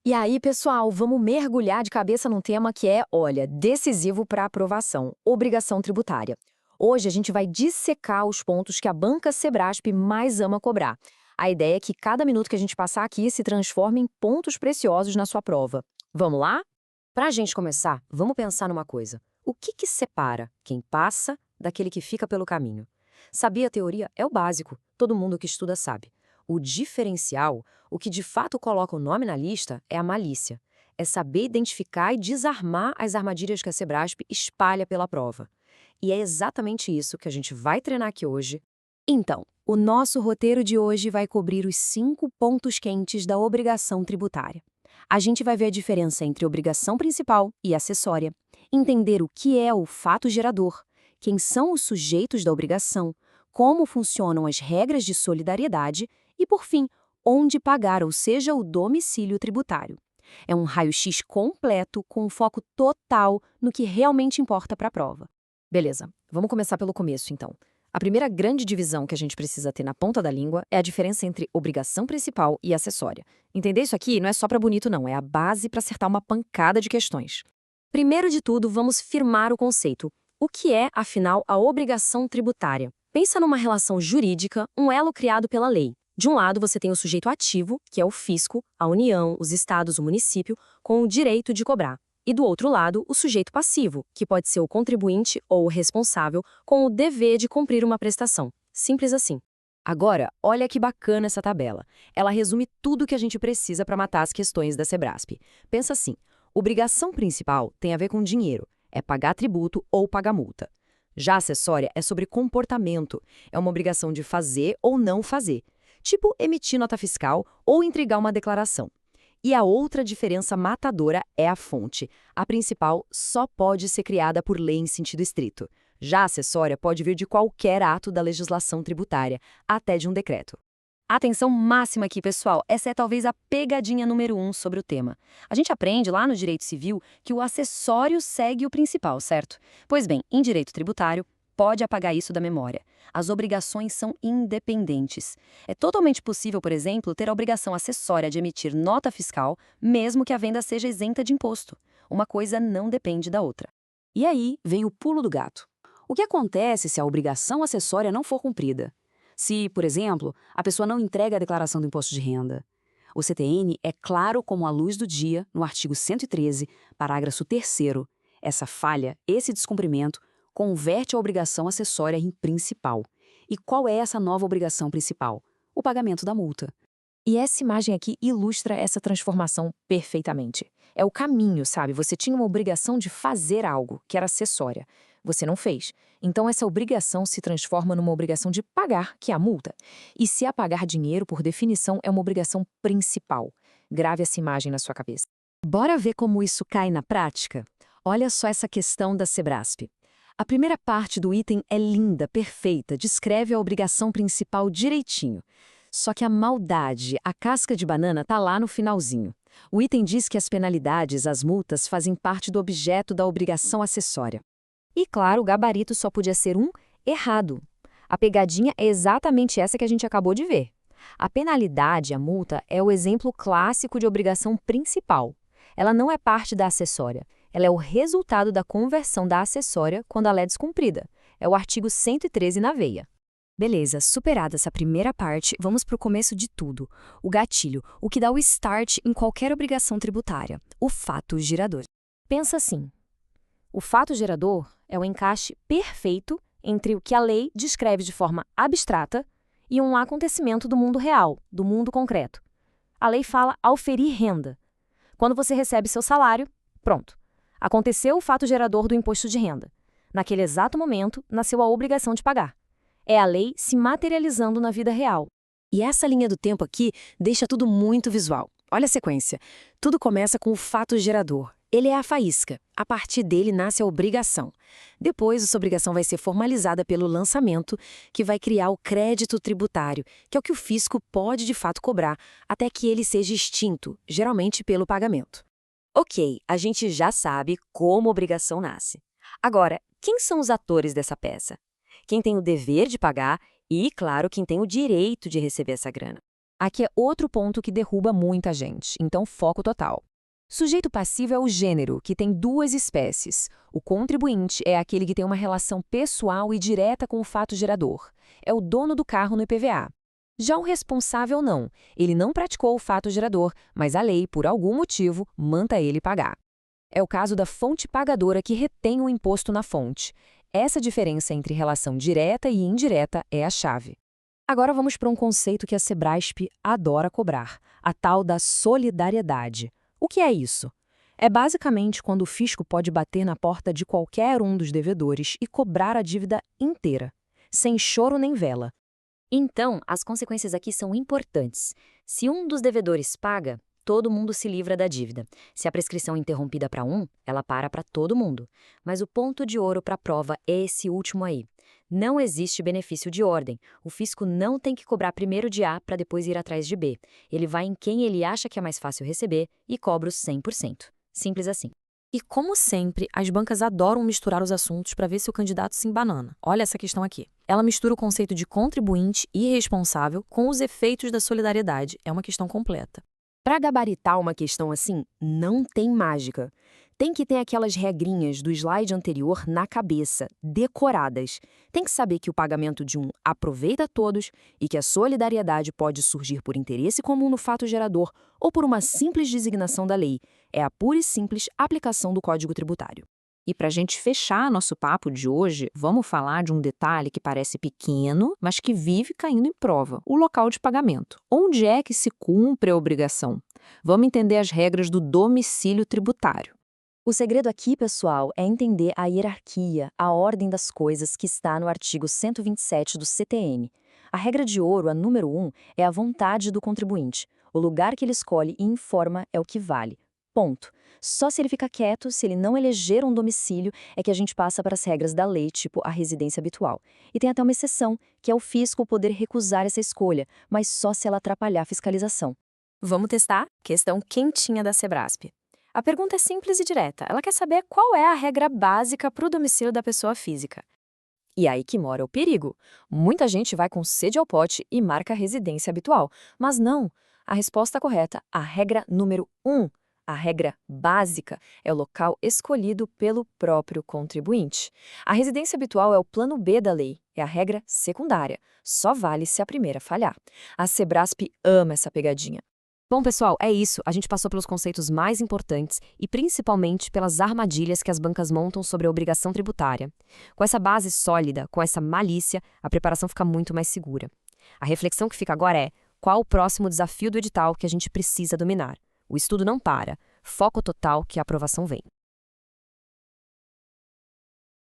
E aí, pessoal, vamos mergulhar de cabeça num tema que é, olha, decisivo para aprovação: obrigação tributária. Hoje a gente vai dissecar os pontos que a banca Sebrasp mais ama cobrar. A ideia é que cada minuto que a gente passar aqui se transforme em pontos preciosos na sua prova. Vamos lá? Para a gente começar, vamos pensar numa coisa. O que separa quem passa daquele que fica pelo caminho? Saber a teoria é o básico, todo mundo que estuda sabe. O diferencial, o que de fato coloca o nome na lista, é a malícia. É saber identificar e desarmar as armadilhas que a Sebrasp espalha pela prova. E é exatamente isso que a gente vai treinar aqui hoje. Então, o nosso roteiro de hoje vai cobrir os 5 pontos quentes da obrigação tributária. A gente vai ver a diferença entre obrigação principal e acessória, entender o que é o fato gerador, quem são os sujeitos da obrigação, como funcionam as regras de solidariedade e, por fim, onde pagar, ou seja, o domicílio tributário. É um raio-x completo com foco total no que realmente importa para a prova. Beleza, vamos começar pelo começo, então. A primeira grande divisão que a gente precisa ter na ponta da língua é a diferença entre obrigação principal e acessória. Entender isso aqui não é só para bonito, não, é a base para acertar uma pancada de questões. Primeiro de tudo, vamos firmar o conceito. O que é, afinal, a obrigação tributária? Pensa numa relação jurídica, um elo criado pela lei. De um lado, você tem o sujeito ativo, que é o fisco, a União, os estados, o município, com o direito de cobrar. E do outro lado, o sujeito passivo, que pode ser o contribuinte ou o responsável, com o dever de cumprir uma prestação. Simples assim. Agora, olha que bacana essa tabela. Ela resume tudo o que a gente precisa para matar as questões da Sebrasp. Pensa assim, obrigação principal tem a ver com dinheiro, é pagar tributo ou pagar multa. Já a acessória é sobre comportamento, é uma obrigação de fazer ou não fazer, tipo emitir nota fiscal ou entregar uma declaração. E a outra diferença matadora é a fonte. A principal só pode ser criada por lei em sentido estrito. Já a acessória pode vir de qualquer ato da legislação tributária, até de um decreto. Atenção máxima aqui, pessoal. Essa é talvez a pegadinha número 1 sobre o tema. A gente aprende lá no direito civil que o acessório segue o principal, certo? Pois bem, em direito tributário, pode apagar isso da memória. As obrigações são independentes. É totalmente possível, por exemplo, ter a obrigação acessória de emitir nota fiscal, mesmo que a venda seja isenta de imposto. Uma coisa não depende da outra. E aí vem o pulo do gato. O que acontece se a obrigação acessória não for cumprida? Se, por exemplo, a pessoa não entrega a declaração do imposto de renda? O CTN é claro como a luz do dia no artigo 113, parágrafo 3º. Essa falha, esse descumprimento, converte a obrigação acessória em principal. E qual é essa nova obrigação principal? O pagamento da multa. E essa imagem aqui ilustra essa transformação perfeitamente. É o caminho, sabe? Você tinha uma obrigação de fazer algo, que era acessória. Você não fez. Então essa obrigação se transforma numa obrigação de pagar, que é a multa. E se apagar dinheiro, por definição, é uma obrigação principal. Grave essa imagem na sua cabeça. Bora ver como isso cai na prática? Olha só essa questão da Sebrasp. A primeira parte do item é linda, perfeita, descreve a obrigação principal direitinho. Só que a maldade, a casca de banana, tá lá no finalzinho. O item diz que as penalidades, as multas, fazem parte do objeto da obrigação acessória. E claro, o gabarito só podia ser um errado. A pegadinha é exatamente essa que a gente acabou de ver. A penalidade, a multa, é o exemplo clássico de obrigação principal. Ela não é parte da acessória. Ela é o resultado da conversão da acessória quando ela é descumprida. É o artigo 113 na veia. Beleza, superada essa primeira parte, vamos para o começo de tudo. O gatilho, o que dá o start em qualquer obrigação tributária, o fato gerador. Pensa assim, o fato gerador é o encaixe perfeito entre o que a lei descreve de forma abstrata e um acontecimento do mundo real, do mundo concreto. A lei fala auferir renda. Quando você recebe seu salário, pronto. Aconteceu o fato gerador do imposto de renda. Naquele exato momento, nasceu a obrigação de pagar. É a lei se materializando na vida real. E essa linha do tempo aqui deixa tudo muito visual. Olha a sequência. Tudo começa com o fato gerador. Ele é a faísca. A partir dele nasce a obrigação. Depois, essa obrigação vai ser formalizada pelo lançamento, que vai criar o crédito tributário, que é o que o fisco pode de fato cobrar, até que ele seja extinto, geralmente pelo pagamento. Ok, a gente já sabe como a obrigação nasce. Agora, quem são os atores dessa peça? Quem tem o dever de pagar e, claro, quem tem o direito de receber essa grana. Aqui é outro ponto que derruba muita gente, então foco total. Sujeito passivo é o gênero, que tem duas espécies. O contribuinte é aquele que tem uma relação pessoal e direta com o fato gerador. É o dono do carro no IPVA. Já o responsável não. Ele não praticou o fato gerador, mas a lei, por algum motivo, manda ele pagar. É o caso da fonte pagadora que retém o imposto na fonte. Essa diferença entre relação direta e indireta é a chave. Agora vamos para um conceito que a Sebrasp adora cobrar, a tal da solidariedade. O que é isso? É basicamente quando o fisco pode bater na porta de qualquer um dos devedores e cobrar a dívida inteira, sem choro nem vela. Então, as consequências aqui são importantes. Se um dos devedores paga, todo mundo se livra da dívida. Se a prescrição é interrompida para um, ela para todo mundo. Mas o ponto de ouro para a prova é esse último aí. Não existe benefício de ordem. O fisco não tem que cobrar primeiro de A para depois ir atrás de B. Ele vai em quem ele acha que é mais fácil receber e cobra os 100%. Simples assim. E como sempre, as bancas adoram misturar os assuntos para ver se o candidato se embanana. Olha essa questão aqui. Ela mistura o conceito de contribuinte e responsável com os efeitos da solidariedade. É uma questão completa. Para gabaritar uma questão assim, não tem mágica. Tem que ter aquelas regrinhas do slide anterior na cabeça, decoradas. Tem que saber que o pagamento de um aproveita todos e que a solidariedade pode surgir por interesse comum no fato gerador ou por uma simples designação da lei. É a pura e simples aplicação do Código Tributário. E para a gente fechar nosso papo de hoje, vamos falar de um detalhe que parece pequeno, mas que vive caindo em prova: o local de pagamento. Onde é que se cumpre a obrigação? Vamos entender as regras do domicílio tributário. O segredo aqui, pessoal, é entender a hierarquia, a ordem das coisas que está no artigo 127 do CTN. A regra de ouro, a número 1, é a vontade do contribuinte. O lugar que ele escolhe e informa é o que vale. Ponto. Só se ele fica quieto, se ele não eleger um domicílio, é que a gente passa para as regras da lei, tipo a residência habitual. E tem até uma exceção, que é o fisco poder recusar essa escolha, mas só se ela atrapalhar a fiscalização. Vamos testar? Questão quentinha da Sebrasp. A pergunta é simples e direta. Ela quer saber qual é a regra básica para o domicílio da pessoa física. E aí que mora o perigo. Muita gente vai com sede ao pote e marca a residência habitual. Mas não. A resposta correta, a regra número 1, a regra básica, é o local escolhido pelo próprio contribuinte. A residência habitual é o plano B da lei, é a regra secundária. Só vale se a primeira falhar. A Sebrasp ama essa pegadinha. Bom, pessoal, é isso. A gente passou pelos conceitos mais importantes e principalmente pelas armadilhas que as bancas montam sobre a obrigação tributária. Com essa base sólida, com essa malícia, a preparação fica muito mais segura. A reflexão que fica agora é: qual o próximo desafio do edital que a gente precisa dominar? O estudo não para. Foco total que a aprovação vem.